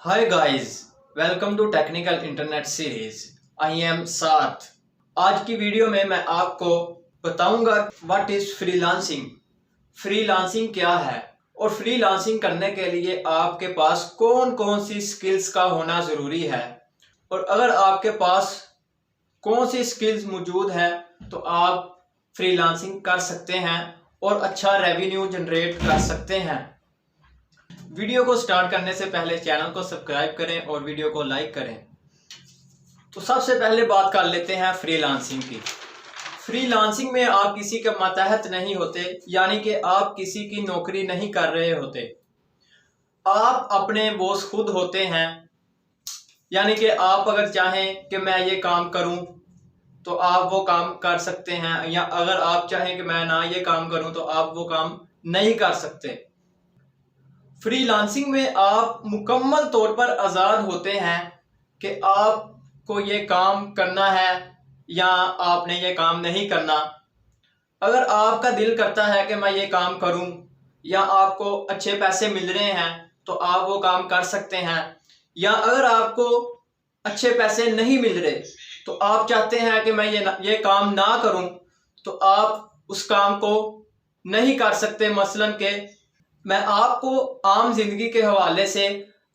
Hi guys, welcome to technical internet series. I am साथ। आज की वीडियो में मैं आपको बताऊंगा व्हाट इज फ्रीलांसिंग। फ्रीलांसिंग क्या है और फ्रीलांसिंग करने के लिए आपके पास कौन कौन सी स्किल्स का होना ज़रूरी है, और अगर आपके पास कौन सी स्किल्स मौजूद है तो आप फ्रीलांसिंग कर सकते हैं और अच्छा रेवेन्यू जनरेट कर सकते हैं। वीडियो को स्टार्ट करने से पहले चैनल को सब्सक्राइब करें और वीडियो को लाइक करें। तो सबसे पहले बात कर लेते हैं फ्रीलांसिंग की। फ्रीलांसिंग में आप किसी के मातहत नहीं होते, यानी कि आप किसी की नौकरी नहीं कर रहे होते, आप अपने बॉस खुद होते हैं। यानी कि आप अगर चाहें कि मैं ये काम करूं तो आप वो काम कर सकते हैं, या अगर आप चाहें कि मैं ना ये काम करूं तो आप वो काम नहीं कर सकते। फ्रीलांसिंग में आप मुकम्मल तौर पर आज़ाद होते हैं कि आपको ये काम करना है या आपने ये काम नहीं करना। अगर आपका दिल करता है कि मैं ये काम करूं या आपको अच्छे पैसे मिल रहे हैं तो आप वो काम कर सकते हैं, या अगर आपको अच्छे पैसे नहीं मिल रहे तो आप चाहते हैं कि मैं ये काम ना करूं तो आप उस काम को नहीं कर सकते। मसलन के मैं आपको आम जिंदगी के हवाले से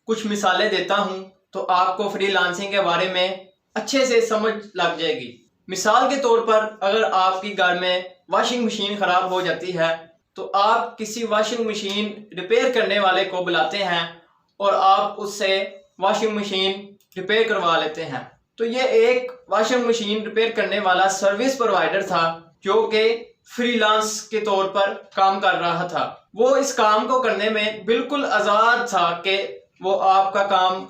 कुछ मिसालें देता हूं तो आपको फ्रीलांसिंग के बारे में अच्छे से समझ लग जाएगी। मिसाल के तौर पर, अगर आपकी घर में वॉशिंग मशीन खराब हो जाती है तो आप किसी वॉशिंग मशीन रिपेयर करने वाले को बुलाते हैं और आप उससे वॉशिंग मशीन रिपेयर करवा लेते हैं। तो ये एक वॉशिंग मशीन रिपेयर करने वाला सर्विस प्रोवाइडर था जो कि फ्रीलांस के तौर पर काम कर रहा था। वो इस काम को करने में बिल्कुल आज़ाद था कि वो आपका काम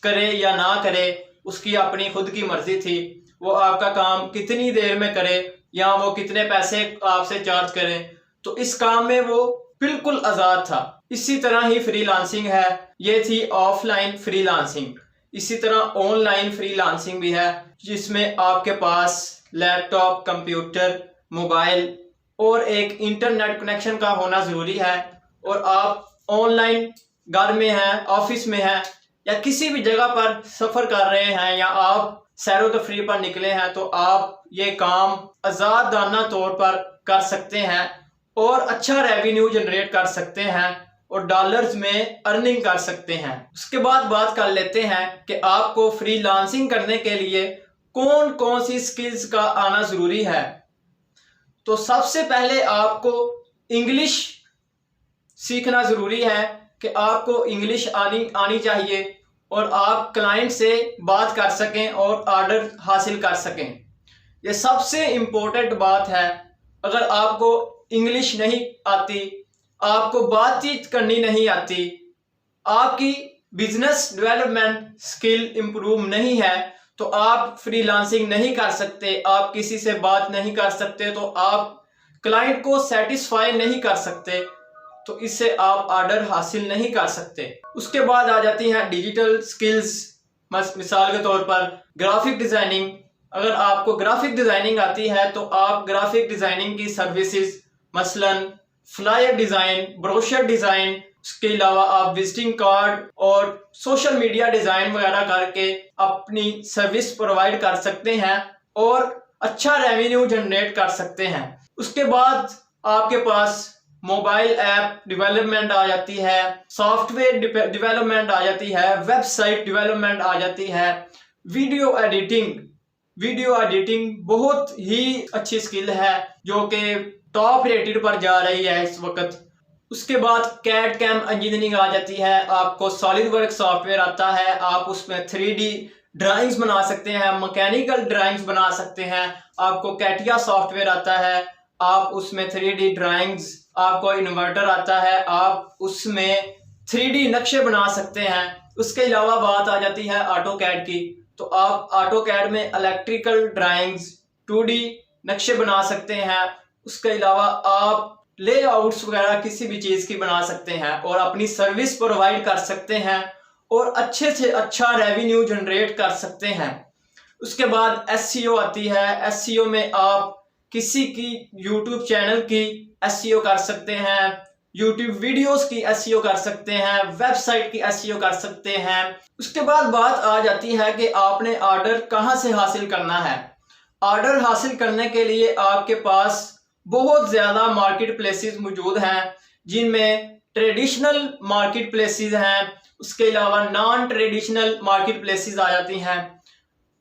करे या ना करे, उसकी अपनी खुद की मर्जी थी। वो आपका काम कितनी देर में करे या वो कितने पैसे आपसे चार्ज करे, तो इस काम में वो बिल्कुल आज़ाद था। इसी तरह ही फ्रीलांसिंग है, ये थी ऑफलाइन फ्रीलांसिंग। इसी तरह ऑनलाइन फ्रीलांसिंग भी है जिसमें आपके पास लैपटॉप, कंप्यूटर, मोबाइल और एक इंटरनेट कनेक्शन का होना ज़रूरी है, और आप ऑनलाइन घर में हैं, ऑफिस में हैं, या किसी भी जगह पर सफ़र कर रहे हैं, या आप सैरो तफरीह पर निकले हैं तो आप ये काम आज़ादाना तौर पर कर सकते हैं और अच्छा रेवेन्यू जनरेट कर सकते हैं और डॉलर्स में अर्निंग कर सकते हैं। उसके बाद बात कर लेते हैं कि आपको फ्रीलांसिंग करने के लिए कौन कौन सी स्किल्स का आना ज़रूरी है। तो सबसे पहले आपको इंग्लिश सीखना ज़रूरी है कि आपको इंग्लिश आनी चाहिए और आप क्लाइंट से बात कर सकें और ऑर्डर हासिल कर सकें। ये सबसे इम्पोर्टेंट बात है। अगर आपको इंग्लिश नहीं आती, आपको बातचीत करनी नहीं आती, आपकी बिजनेस डेवलपमेंट स्किल इम्प्रूव नहीं है तो आप फ्रीलांसिंग नहीं कर सकते, आप किसी से बात नहीं कर सकते, तो आप क्लाइंट को सेटिस्फाई नहीं कर सकते, तो इससे आप ऑर्डर हासिल नहीं कर सकते। उसके बाद आ जाती हैं डिजिटल स्किल्स। मिसाल के तौर पर ग्राफिक डिज़ाइनिंग। अगर आपको ग्राफिक डिज़ाइनिंग आती है तो आप ग्राफिक डिज़ाइनिंग की सर्विसेज, मसलन फ्लायर डिज़ाइन, ब्रोशर डिज़ाइन, उसके अलावा आप विजिटिंग कार्ड और सोशल मीडिया डिज़ाइन वगैरह करके अपनी सर्विस प्रोवाइड कर सकते हैं और अच्छा रेवेन्यू जनरेट कर सकते हैं। उसके बाद आपके पास मोबाइल ऐप डेवलपमेंट आ जाती है, सॉफ्टवेयर डेवलपमेंट आ जाती है, वेबसाइट डेवलपमेंट आ जाती है, वीडियो एडिटिंग बहुत ही अच्छी स्किल है जो कि टॉप रेटेड पर जा रही है इस वक्त। उसके बाद कैड कैम इंजीनियरिंग आ जाती है, आपको सॉलिडवर्क सॉफ्टवेयर आता है, आप उसमें 3D ड्राइंग्स बना सकते हैं, मैकेनिकल ड्राइंग्स बना सकते हैं। आपको कैटिया सॉफ्टवेयर आता है, आप उसमें 3D ड्राइंग्स, आपको इन्वर्टर आता है, आप उसमें 3D नक्शे बना सकते हैं। उसके अलावा बात आ जाती है ऑटो कैड की, तो आप ऑटो कैड में इलेक्ट्रिकल ड्राइंग्स, 2D नक्शे बना सकते हैं। उसके अलावा आप लेआउट्स वगैरह किसी भी चीज़ की बना सकते हैं और अपनी सर्विस प्रोवाइड कर सकते हैं और अच्छे से अच्छा रेवेन्यू जनरेट कर सकते हैं। उसके बाद SEO आती है। SEO में आप किसी की यूट्यूब चैनल की SEO कर सकते हैं, यूट्यूब वीडियोस की एसईओ कर सकते हैं, वेबसाइट की एसईओ कर सकते हैं। उसके बाद बात आ जाती है कि आपने ऑर्डर कहां से हासिल करना है। ऑर्डर हासिल करने के लिए आपके पास बहुत ज़्यादा मार्केट प्लेसेस मौजूद हैं, जिनमें ट्रेडिशनल मार्केट प्लेसेस हैं, उसके अलावा नॉन ट्रेडिशनल मार्केट प्लेसेस आ जाती हैं।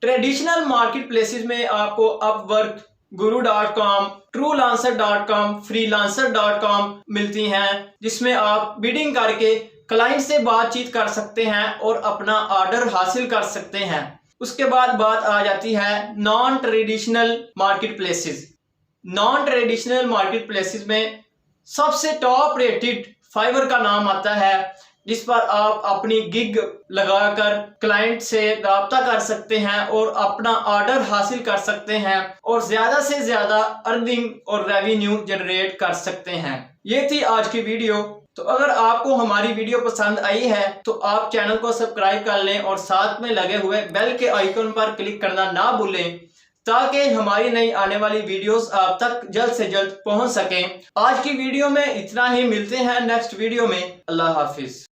ट्रेडिशनल मार्केट प्लेसेस में आपको अपवर्क, guru.com, truelancer.com, freelancer.com मिलती हैं, जिसमें आप बिडिंग करके क्लाइंट से बातचीत कर सकते हैं और अपना ऑर्डर हासिल कर सकते हैं। उसके बाद बात आ जाती है non traditional market places. Non traditional market places में सबसे टॉप रेटेड फाइवर का नाम आता है, जिस पर आप अपनी गिग लगाकर क्लाइंट से राब्ता कर सकते हैं और अपना ऑर्डर हासिल कर सकते हैं और ज्यादा से ज्यादा अर्निंग और रेवेन्यू जनरेट कर सकते हैं। ये थी आज की वीडियो। तो अगर आपको हमारी वीडियो पसंद आई है तो आप चैनल को सब्सक्राइब कर लें और साथ में लगे हुए बेल के आइकन पर क्लिक करना ना भूलें, ताकि हमारी नई आने वाली वीडियोस आप तक जल्द से जल्द पहुंच सकें। आज की वीडियो में इतना ही, मिलते हैं नेक्स्ट वीडियो में। अल्लाह हाफिज।